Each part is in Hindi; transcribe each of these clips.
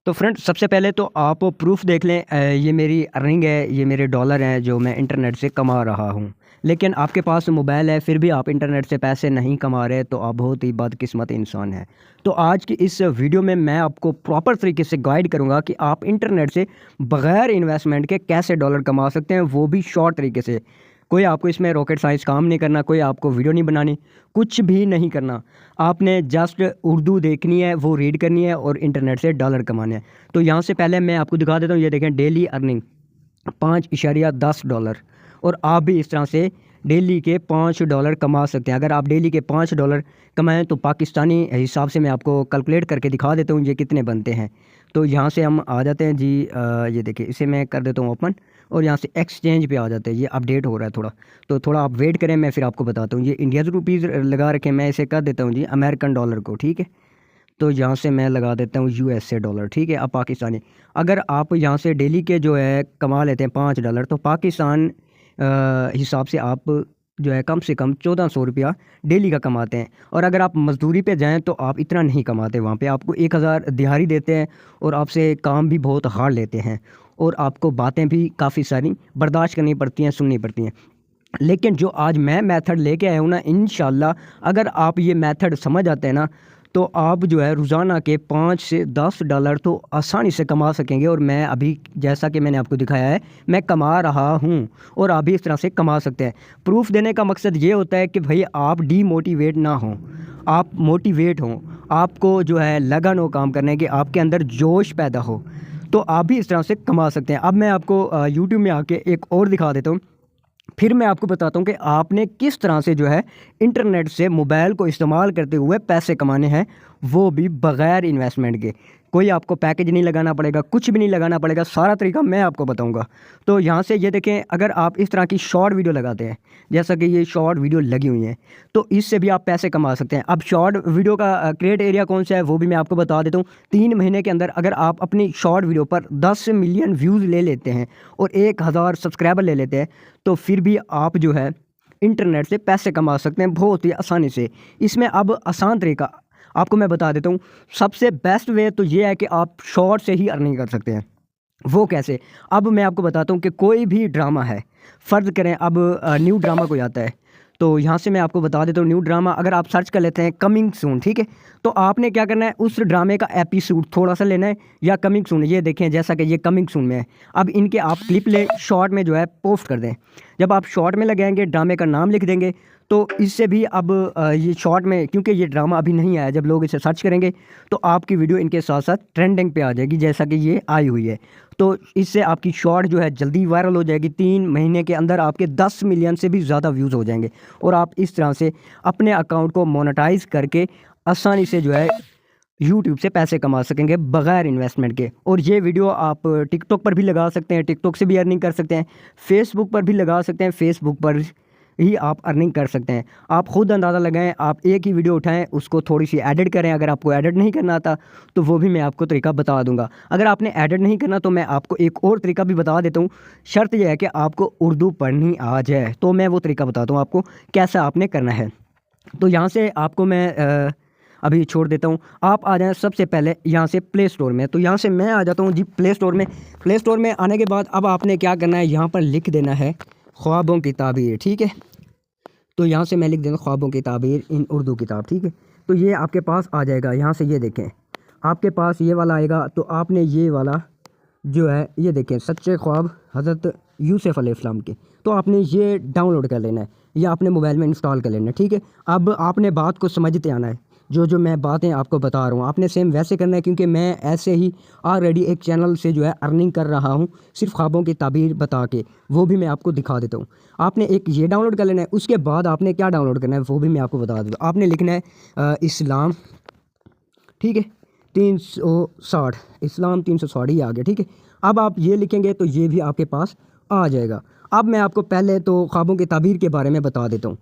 तो फ्रेंड्स सबसे पहले तो आप प्रूफ़ देख लें। ये मेरी अर्निंग है, ये मेरे डॉलर हैं जो मैं इंटरनेट से कमा रहा हूँ। लेकिन आपके पास मोबाइल है फिर भी आप इंटरनेट से पैसे नहीं कमा रहे, तो आप बहुत ही बदकिस्मत इंसान हैं। तो आज की इस वीडियो में मैं आपको प्रॉपर तरीके से गाइड करूँगा कि आप इंटरनेट से बग़ैर इन्वेस्टमेंट के कैसे डॉलर कमा सकते हैं, वो भी शॉर्ट तरीके से। कोई आपको इसमें रॉकेट साइंस काम नहीं करना, कोई आपको वीडियो नहीं बनानी, कुछ भी नहीं करना। आपने जस्ट उर्दू देखनी है, वो रीड करनी है और इंटरनेट से डॉलर कमाने हैं। तो यहाँ से पहले मैं आपको दिखा देता हूँ, ये देखें डेली अर्निंग 5.10 डॉलर। और आप भी इस तरह से डेली के $5 कमा सकते हैं। अगर आप डेली के $5 कमाएं तो पाकिस्तानी हिसाब से मैं आपको कैलकुलेट करके दिखा देता हूँ ये कितने बनते हैं। तो यहाँ से हम आ जाते हैं जी। ये देखिए, इसे मैं कर देता हूँ ओपन और यहाँ से एक्सचेंज पे आ जाते हैं। ये अपडेट हो रहा है थोड़ा, तो थोड़ा आप वेट करें, मैं फिर आपको बताता हूँ। ये इंडियन रुपीज़ लगा रखे, मैं इसे कर देता हूँ जी अमेरिकन डॉलर को, ठीक है। तो यहाँ से मैं लगा देता हूँ यूएसए डॉलर, ठीक है। अब पाकिस्तानी, अगर आप यहाँ से डेली के जो है कमा लेते हैं $5, तो पाकिस्तान हिसाब से आप जो है कम से कम 1400 रुपया डेली का कमाते हैं। और अगर आप मज़दूरी पे जाएं तो आप इतना नहीं कमाते, वहाँ पे आपको 1000 दिहाड़ी देते हैं और आपसे काम भी बहुत हार्ड लेते हैं और आपको बातें भी काफ़ी सारी बर्दाश्त करनी पड़ती हैं, सुननी पड़ती हैं। लेकिन जो आज मैं मेथड लेके आया हूँ ना, इंशाल्लाह अगर आप ये मेथड समझ आते हैं ना, तो आप जो है रोज़ाना के 5 से 10 डॉलर तो आसानी से कमा सकेंगे। और मैं अभी जैसा कि मैंने आपको दिखाया है, मैं कमा रहा हूँ और आप भी इस तरह से कमा सकते हैं। प्रूफ देने का मकसद ये होता है कि भाई आप डीमोटिवेट ना हों, आप मोटिवेट हों, आपको जो है लगन हो काम करने की, आपके अंदर जोश पैदा हो, तो आप भी इस तरह से कमा सकते हैं। अब मैं आपको यूट्यूब में आके एक और दिखा देता हूँ, फिर मैं आपको बताता हूँ कि आपने किस तरह से जो है इंटरनेट से मोबाइल को इस्तेमाल करते हुए पैसे कमाने हैं, वो भी बग़ैर इन्वेस्टमेंट के। कोई आपको पैकेज नहीं लगाना पड़ेगा, कुछ भी नहीं लगाना पड़ेगा, सारा तरीका मैं आपको बताऊँगा। तो यहाँ से ये देखें, अगर आप इस तरह की शॉर्ट वीडियो लगाते हैं, जैसा कि ये शॉर्ट वीडियो लगी हुई हैं, तो इससे भी आप पैसे कमा सकते हैं। अब शॉर्ट वीडियो का क्रिएट एरिया कौन सा है वो भी मैं आपको बता देता हूँ। 3 महीने के अंदर अगर आप अपनी शॉर्ट वीडियो पर 10 मिलियन व्यूज़ ले लेते हैं और 1000 सब्सक्राइबर ले लेते हैं, तो फिर भी आप जो है इंटरनेट से पैसे कमा सकते हैं बहुत ही आसानी से। इसमें अब आसान तरीका आपको मैं बता देता हूँ। सबसे बेस्ट वे तो ये है कि आप शॉर्ट से ही अर्निंग कर सकते हैं। वो कैसे? अब मैं आपको बताता हूँ कि कोई भी ड्रामा है, फ़र्ज़ करें अब न्यू ड्रामा कोई आता है, तो यहाँ से मैं आपको बता देता हूँ। न्यू ड्रामा अगर आप सर्च कर लेते हैं कमिंग सून, ठीक है, तो आपने क्या करना है, उस ड्रामे का एपिसोड थोड़ा सा लेना है या कमिंग सून, ये देखें जैसा कि ये कमिंग सून में है। अब इनके आप क्लिप ले शॉर्ट में जो है पोस्ट कर दें। जब आप शॉर्ट में लगाएंगे, ड्रामे का नाम लिख देंगे, तो इससे भी अब ये शॉर्ट में, क्योंकि ये ड्रामा अभी नहीं आया, जब लोग इसे सर्च करेंगे तो आपकी वीडियो इनके साथ साथ ट्रेंडिंग पे आ जाएगी, जैसा कि ये आई हुई है। तो इससे आपकी शॉर्ट जो है जल्दी वायरल हो जाएगी। 3 महीने के अंदर आपके 10 मिलियन से भी ज़्यादा व्यूज़ हो जाएंगे और आप इस तरह से अपने अकाउंट को मोनेटाइज करके आसानी से जो है यूट्यूब से पैसे कमा सकेंगे बग़ैर इन्वेस्टमेंट के। और ये वीडियो आप टिकटॉक पर भी लगा सकते हैं, टिकटॉक से भी अर्निंग कर सकते हैं, फेसबुक पर भी लगा सकते हैं, फेसबुक पर ही आप अर्निंग कर सकते हैं। आप ख़ुद अंदाज़ा लगाएं, आप एक ही वीडियो उठाएं, उसको थोड़ी सी एडिट करें। अगर आपको एडिट नहीं करना आता तो वो भी मैं आपको तरीका बता दूंगा। अगर आपने एडिट नहीं करना तो मैं आपको एक और तरीका भी बता देता हूँ। शर्त यह है कि आपको उर्दू पढ़नी आ जाए, तो मैं वो तरीका बताता हूँ आपको कैसा आपने करना है। तो यहाँ से आपको मैं अभी छोड़ देता हूँ। आप आ जाएँ सबसे पहले यहाँ से प्ले स्टोर में। तो यहाँ से मैं आ जाता हूँ जी प्ले स्टोर में। प्ले स्टोर में आने के बाद अब आपने क्या करना है, यहाँ पर लिख देना है ख्वाबों की ताबीर, ठीक है। तो यहाँ से मैं लिख देना ख्वाबों की ताबीर इन उर्दू किताब, ठीक है। तो ये आपके पास आ जाएगा। यहाँ से ये देखें, आपके पास ये वाला आएगा, तो आपने ये वाला जो है ये देखें सच्चे ख्वाब हज़रत यूसुफ़ अलैहिस्सलाम के, तो आपने ये डाउनलोड कर लेना है या अपने मोबाइल में इंस्टॉल कर लेना है, ठीक है। अब आपने बात को समझते आना है, जो मैं बातें आपको बता रहा हूँ आपने सेम वैसे करना है, क्योंकि मैं ऐसे ही ऑलरेडी एक चैनल से जो है अर्निंग कर रहा हूँ सिर्फ ख्वाबों की ताबीर बता के, वो भी मैं आपको दिखा देता हूँ। आपने एक ये डाउनलोड कर लेना है, उसके बाद आपने क्या डाउनलोड करना है वो भी मैं आपको बता दूँगा। आपने लिखना है इस्लाम, ठीक है, 360, इस्लाम 360 ही आ गया, ठीक है। अब आप ये लिखेंगे तो ये भी आपके पास आ जाएगा। अब मैं आपको पहले तो ख्वाबों की ताबीर के बारे में बता देता हूँ।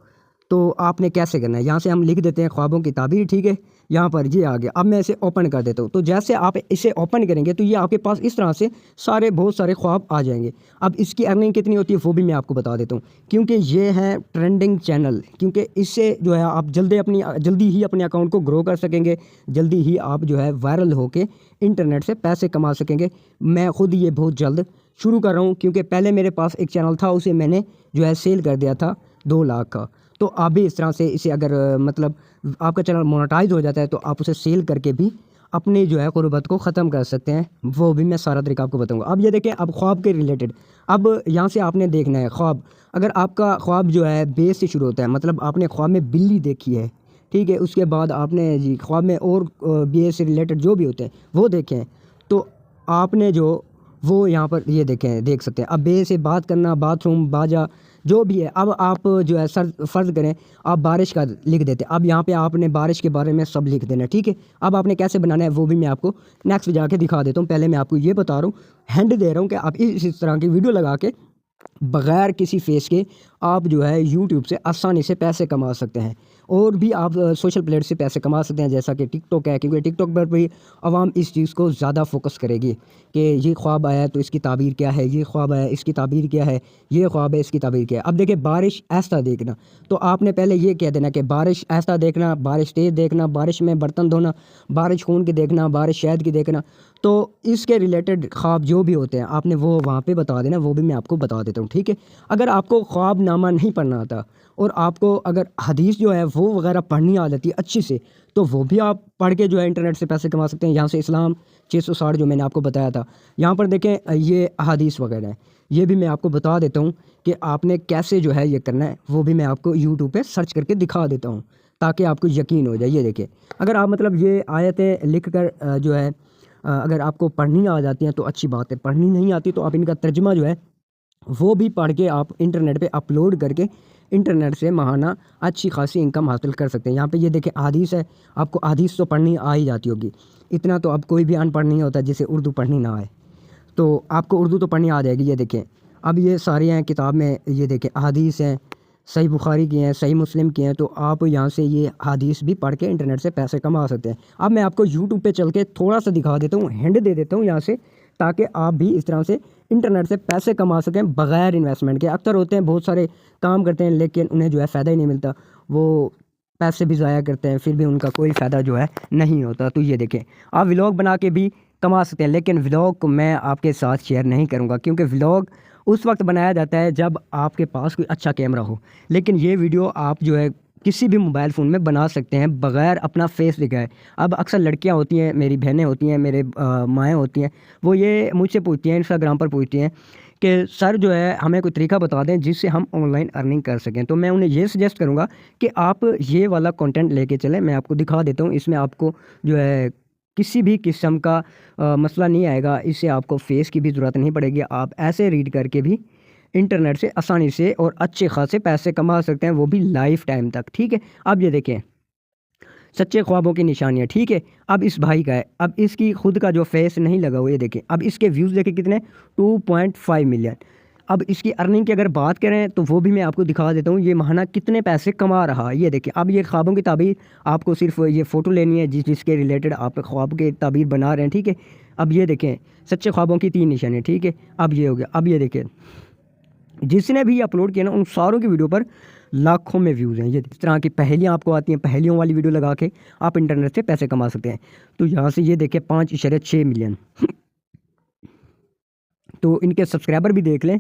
तो आपने कैसे करना है, यहाँ से हम लिख देते हैं ख्वाबों की ताबीर, ठीक है। यहाँ पर ये आ गया। अब मैं इसे ओपन कर देता हूँ। तो जैसे आप इसे ओपन करेंगे तो ये आपके पास इस तरह से बहुत सारे ख्वाब आ जाएंगे। अब इसकी अर्निंग कितनी होती है वो भी मैं आपको बता देता हूँ, क्योंकि ये है ट्रेंडिंग चैनल। क्योंकि इससे जो है आप जल्दी ही अपने अकाउंट को ग्रो कर सकेंगे, जल्दी ही आप जो है वायरल होके इंटरनेट से पैसे कमा सकेंगे। मैं ख़ुद ये बहुत जल्द शुरू कर रहा हूँ, क्योंकि पहले मेरे पास एक चैनल था, उसे मैंने जो है सेल कर दिया था 2 लाख का। तो आप भी इस तरह से इसे अगर मतलब आपका चैनल मोनेटाइज हो जाता है तो आप उसे सेल करके भी अपनी जो है गुर्बत को ख़त्म कर सकते हैं। वो भी मैं सारा तरीका आपको बताऊंगा। अब ये देखें, अब ख्वाब के रिलेटेड अब यहाँ से आपने देखना है ख्वाब। अगर आपका ख्वाब जो है बेस से शुरू होता है, मतलब आपने ख्वाब में बिल्ली देखी है, ठीक है, उसके बाद आपने जी ख्वाब में और बेस से रिलेटेड जो भी होते हैं वो देखें, तो आपने जो वो यहाँ पर ये देख सकते हैं। अब बे से बात करना, बाथरूम, बाजा, जो भी है। अब आप जो है फ़र्ज़ करें आप बारिश का लिख देते हैं। अब यहाँ पे आपने बारिश के बारे में सब लिख देना है, ठीक है। अब आपने कैसे बनाना है वो भी मैं आपको नेक्स्ट जाके दिखा देता हूँ। पहले मैं आपको ये बता रहा हूँ, हैंड दे रहा हूँ कि आप इस तरह की वीडियो लगा के बग़ैर किसी फेस के आप जो है यूट्यूब से आसानी से पैसे कमा सकते हैं। और भी आप सोशल प्लेट से पैसे कमा सकते हैं, जैसा कि टिकटॉक है, क्योंकि टिकटॉक पर भी आवाम इस चीज़ को ज़्यादा फोकस करेगी कि ये ख्वाब आया है तो इसकी ताबीर क्या है, ये ख्वाब आया है इसकी ताबीर क्या है, ये ख्वाब है इसकी ताबीर क्या है। अब देखिए, बारिश ऐसा देखना, तो आपने पहले ये कह देना कि बारिश ऐसा देखना, बारिश तेज़ देखना, बारिश में बर्तन धोना, बारिश खून की देखना, बारिश शहद की देखना। तो इसके रिलेटेड ख्वाब जो भी होते हैं आपने वो वहाँ पे बता देना, वो भी मैं आपको बता देता हूँ, ठीक है। अगर आपको ख्वाबनामा नहीं पढ़ना आता और आपको अगर हदीस जो है वो वगैरह पढ़नी आ जाती है अच्छी से, तो वो भी आप पढ़ के जो है इंटरनेट से पैसे कमा सकते हैं। यहाँ से इस्लाम 660 जो मैंने आपको बताया था, यहाँ पर देखें ये हदीस वगैरह है, ये भी मैं आपको बता देता हूँ कि आपने कैसे जो है ये करना है। वो भी मैं आपको यूट्यूब पे सर्च करके दिखा देता हूँ ताकि आपको यकीन हो जाए। ये देखिए, अगर आप मतलब ये आयतें लिख कर जो है अगर आपको पढ़नी आ जाती हैं तो अच्छी बात है, पढ़नी नहीं आती तो आप इनका तर्जुमा जो है वो भी पढ़ के आप इंटरनेट पे अपलोड करके इंटरनेट से माहाना अच्छी खासी इनकम हासिल कर सकते हैं। यहाँ पे ये देखें हदीस है, आपको हदीस तो पढ़नी आ ही जाती होगी, इतना तो अब कोई भी अनपढ़ नहीं होता जिसे उर्दू पढ़नी ना आए, तो आपको उर्दू तो पढ़नी आ जाएगी। ये देखें, अब ये सारी हैं किताब में, ये देखें हदीस हैं, सही बुखारी की हैं, सही मुस्लिम की हैं, तो आप यहाँ से ये हदीस भी पढ़ के इंटरनेट से पैसे कमा सकते हैं। अब मैं आपको यूट्यूब पे चल के थोड़ा सा दिखा देता हूँ, हैंड दे देता हूँ यहाँ से, ताकि आप भी इस तरह से इंटरनेट से पैसे कमा सकें बग़ैर इन्वेस्टमेंट के। अक्सर होते हैं बहुत सारे काम करते हैं लेकिन उन्हें जो है फ़ायदा ही नहीं मिलता, वो पैसे भी ज़ाया करते हैं, फिर भी उनका कोई फ़ायदा जो है नहीं होता। तो ये देखें, आप व्लॉग बना के भी कमा सकते हैं, लेकिन व्लॉग को मैं आपके साथ शेयर नहीं करूँगा, क्योंकि व्लॉग उस वक्त बनाया जाता है जब आपके पास कोई अच्छा कैमरा हो। लेकिन ये वीडियो आप जो है किसी भी मोबाइल फ़ोन में बना सकते हैं बग़ैर अपना फेस दिखाए। अब अक्सर लड़कियां होती हैं, मेरी बहनें होती हैं, मेरे माएँ होती हैं, वो ये मुझसे पूछती हैं, इंस्टाग्राम पर पूछती हैं कि सर जो है हमें कोई तरीका बता दें जिससे हम ऑनलाइन अर्निंग कर सकें। तो मैं उन्हें ये सजेस्ट करूँगा कि आप ये वाला कंटेंट लेके चलें। मैं आपको दिखा देता हूँ, इसमें आपको जो है किसी भी किस्म का मसला नहीं आएगा, इससे आपको फेस की भी ज़रूरत नहीं पड़ेगी। आप ऐसे रीड करके भी इंटरनेट से आसानी से और अच्छे खासे पैसे कमा सकते हैं, वो भी लाइफ टाइम तक, ठीक है। अब ये देखें, सच्चे ख्वाबों की निशानियाँ, ठीक है। अब इस भाई का है, अब इसकी खुद का जो फेस नहीं लगा हुआ, ये देखें, अब इसके व्यूज़ देखें कितने, 2.5 मिलियन। अब इसकी अर्निंग की अगर बात करें तो वो भी मैं आपको दिखा देता हूँ, ये माहाना कितने पैसे कमा रहा है। ये देखें, अब ये ख्वाबों की ताबीर, आपको सिर्फ ये फ़ोटो लेनी है जिसके रिलेटेड आप ख्वाब के ताबीर बना रहे हैं, ठीक है। अब ये देखें, सच्चे ख्वाबों की 3 निशानियाँ, ठीक है। अब ये हो गया। अब ये देखें, जिसने भी अपलोड किया ना उन सारों की वीडियो पर लाखों में व्यूज़ हैं। ये इस तरह की पहेलियाँ आपको आती हैं, पहेलियों वाली वीडियो लगा के आप इंटरनेट से पैसे कमा सकते हैं। तो यहाँ से ये देखें 5.6 मिलियन। तो इनके सब्सक्राइबर भी देख लें,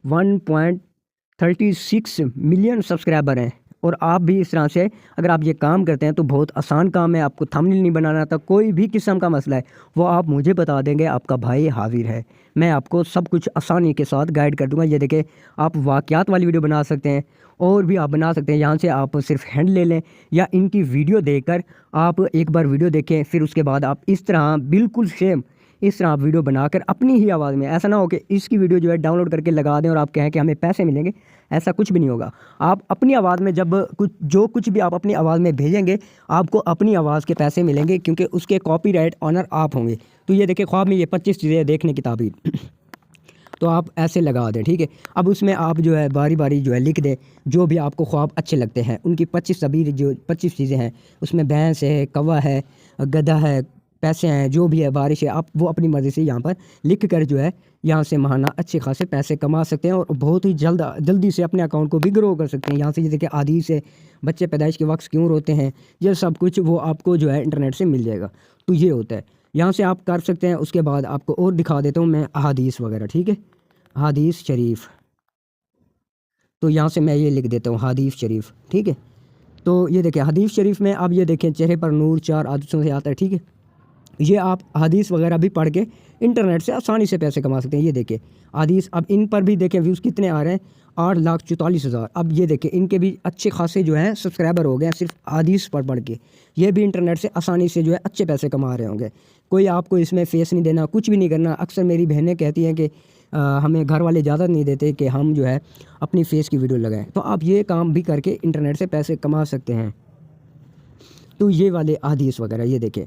1.36 मिलियन सब्सक्राइबर हैं। और आप भी इस तरह से अगर आप ये काम करते हैं तो बहुत आसान काम है, आपको थंबनेल नहीं बनाना आता, कोई भी किस्म का मसला है वो आप मुझे बता देंगे, आपका भाई हाजिर है, मैं आपको सब कुछ आसानी के साथ गाइड कर दूंगा। ये देखें, आप वाक़यात वाली वीडियो बना सकते हैं और भी आप बना सकते हैं। यहाँ से आप सिर्फ हैंड ले लें या इनकी वीडियो देखकर आप एक बार वीडियो देखें, फिर उसके बाद आप इस तरह बिल्कुल सेम इस तरह आप वीडियो बनाकर अपनी ही आवाज़ में, ऐसा ना हो कि इसकी वीडियो जो है डाउनलोड करके लगा दें और आप कहें कि हमें पैसे मिलेंगे, ऐसा कुछ भी नहीं होगा। आप अपनी आवाज़ में जब कुछ भी आप अपनी आवाज़ में भेजेंगे आपको अपनी आवाज़ के पैसे मिलेंगे, क्योंकि उसके कॉपीराइट ऑनर आप होंगे। तो ये देखिए, ख्वाब में ये 25 चीज़ें देखने की ताबीर। तो आप ऐसे लगा दें, ठीक है। अब उसमें आप जो है बारी बारी जो है लिख दें जो भी आपको ख्वाब अच्छे लगते हैं, उनकी 25 अभी जो 25 चीज़ें हैं उसमें भैंस है, कौवा है, गधा है, पैसे हैं, जो भी है, बारिश है, आप वो अपनी मर्ज़ी से यहाँ पर लिख कर जो है यहाँ से महाना अच्छे खासे पैसे कमा सकते हैं और बहुत ही जल्दी से अपने अकाउंट को भी ग्रो कर सकते हैं। यहाँ से ये देखिए हदीस है, बच्चे पैदाइश के वक्त क्यों रोते हैं, ये सब कुछ वो आपको जो है इंटरनेट से मिल जाएगा। तो ये होता है, यहाँ से आप कर सकते हैं। उसके बाद आपको और दिखा देता हूँ मैं अहादीस वगैरह, ठीक है, हदीस शरीफ। तो यहाँ से मैं ये लिख देता हूँ हदीस शरीफ, ठीक है। तो ये देखिए हदीस शरीफ में अब ये देखें चेहरे पर नूर 4 आदतों से आता है, ठीक है। ये आप हदीस वगैरह भी पढ़ के इंटरनेट से आसानी से पैसे कमा सकते हैं। ये देखें हदीस, अब इन पर भी देखें व्यूज़ कितने आ रहे हैं, 8,44,000। अब ये देखें इनके भी अच्छे खासे जो हैं सब्सक्राइबर हो गए हैं सिर्फ हदीस पढ़ के। ये भी इंटरनेट से आसानी से जो है अच्छे पैसे कमा रहे होंगे। कोई आपको इसमें फ़ेस नहीं देना, कुछ भी नहीं करना। अक्सर मेरी बहनें कहती हैं कि हमें घर वाले इजाज़त नहीं देते कि हम जो है अपनी फ़ेस की वीडियो लगाएं, तो आप ये काम भी करके इंटरनेट से पैसे कमा सकते हैं। तो ये वाले हदीस वगैरह ये देखें,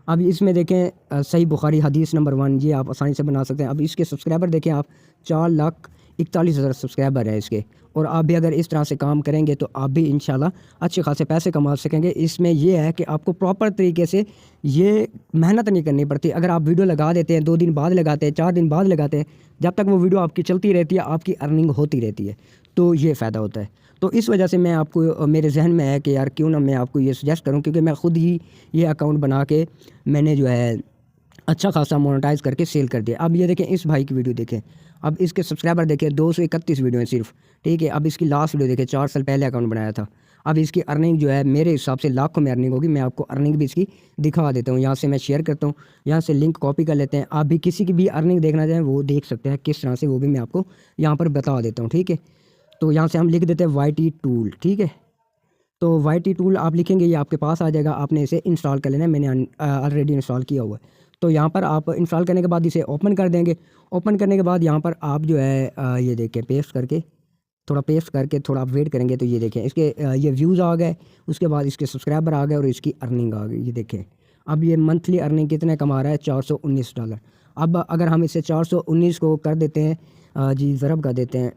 अब इसमें देखें सही बुखारी हदीस नंबर 1, ये आप आसानी से बना सकते हैं। अब इसके सब्सक्राइबर देखें आप, 4,41,000 सब्सक्राइबर है इसके। और आप भी अगर इस तरह से काम करेंगे तो आप भी इंशाल्लाह अच्छे खासे पैसे कमा सकेंगे। इसमें ये है कि आपको प्रॉपर तरीके से ये मेहनत नहीं करनी पड़ती। अगर आप वीडियो लगा देते हैं, 2 दिन बाद लगाते हैं, 4 दिन बाद लगाते हैं, जब तक वो वीडियो आपकी चलती रहती है आपकी अर्निंग होती रहती है। तो ये फ़ायदा होता है। तो इस वजह से मैं आपको, मेरे जहन में है कि यार क्यों ना मैं आपको ये सजेस्ट करूं, क्योंकि मैं ख़ुद ही ये अकाउंट बना के मैंने जो है अच्छा खासा मोनेटाइज़ करके सेल कर दिया। अब ये देखें इस भाई की वीडियो देखें, अब इसके सब्सक्राइबर देखें 231 वीडियो हैं सिर्फ, ठीक है। अब इसकी लास्ट वीडियो देखें, 4 साल पहले अकाउंट बनाया था। अब इसकी अर्निंग जो है मेरे हिसाब से लाखों में अर्निंग होगी। मैं आपको अर्निंग भी इसकी दिखा देता हूँ, यहाँ से मैं शेयर करता हूँ, यहाँ से लिंक कॉपी कर लेते हैं। आप भी किसी की भी अर्निंग देखना चाहें वो देख सकते हैं किस तरह से, वो भी मैं आपको यहाँ पर बता देता हूँ, ठीक है। तो यहाँ से हम लिख देते हैं YT टूल, ठीक है। तो YT टूल आप लिखेंगे, ये आपके पास आ जाएगा, आपने इसे इंस्टॉल कर लेना है। मैंने ऑलरेडी इंस्टॉल किया हुआ है। तो यहाँ पर आप इंस्टॉल करने के बाद इसे ओपन कर देंगे। ओपन करने के बाद यहाँ पर आप जो है ये देखें पेस्ट करके, थोड़ा पेस्ट करके थोड़ा आप वेट करेंगे तो ये देखें इसके ये व्यूज़ आ गए, उसके बाद इसके सब्सक्राइबर आ गए और इसकी अर्निंग आ गई। ये देखें अब ये मंथली अर्निंग कितने कमा रहा है, $419। अब अगर हम इसे 419 को कर देते हैं, जी ज़रब कर देते हैं,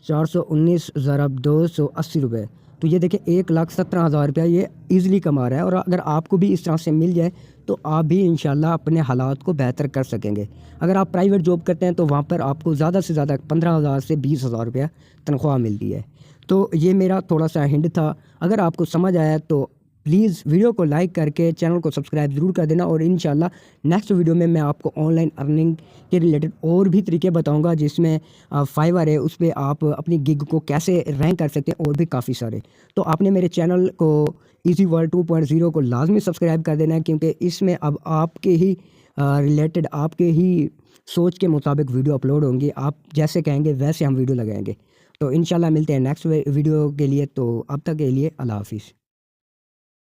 419 ज़रब 280 रुपये, तो ये देखिए 1,17,000 रुपया ये ईज़िली कमा रहा है। और अगर आपको भी इस तरह से मिल जाए तो आप भी इंशाल्लाह अपने हालात को बेहतर कर सकेंगे। अगर आप प्राइवेट जॉब करते हैं तो वहाँ पर आपको ज़्यादा से ज़्यादा 15,000 से 20,000 रुपया तनख्वाह मिलती है। तो ये मेरा थोड़ा सा हिंट था। अगर आपको समझ आया तो प्लीज़ वीडियो को लाइक करके चैनल को सब्सक्राइब ज़रूर कर देना। और इंशाल्लाह नेक्स्ट वीडियो में मैं आपको ऑनलाइन अर्निंग के रिलेटेड और भी तरीके बताऊंगा, जिसमें फाइवर है उस पर आप अपनी गिग को कैसे रैंक कर सकते हैं और भी काफ़ी सारे। तो आपने मेरे चैनल को इजी वर्ल्ड 2.0 को लाजमी सब्सक्राइब कर देना है, क्योंकि इसमें अब आपके ही रिलेटेड, आपके ही सोच के मुताबिक वीडियो अपलोड होंगी। आप जैसे कहेंगे वैसे हम वीडियो लगाएंगे। तो इंशाल्लाह मिलते हैं नेक्स्ट वीडियो के लिए। तो अब तक के लिए अल्लाह हाफिज़।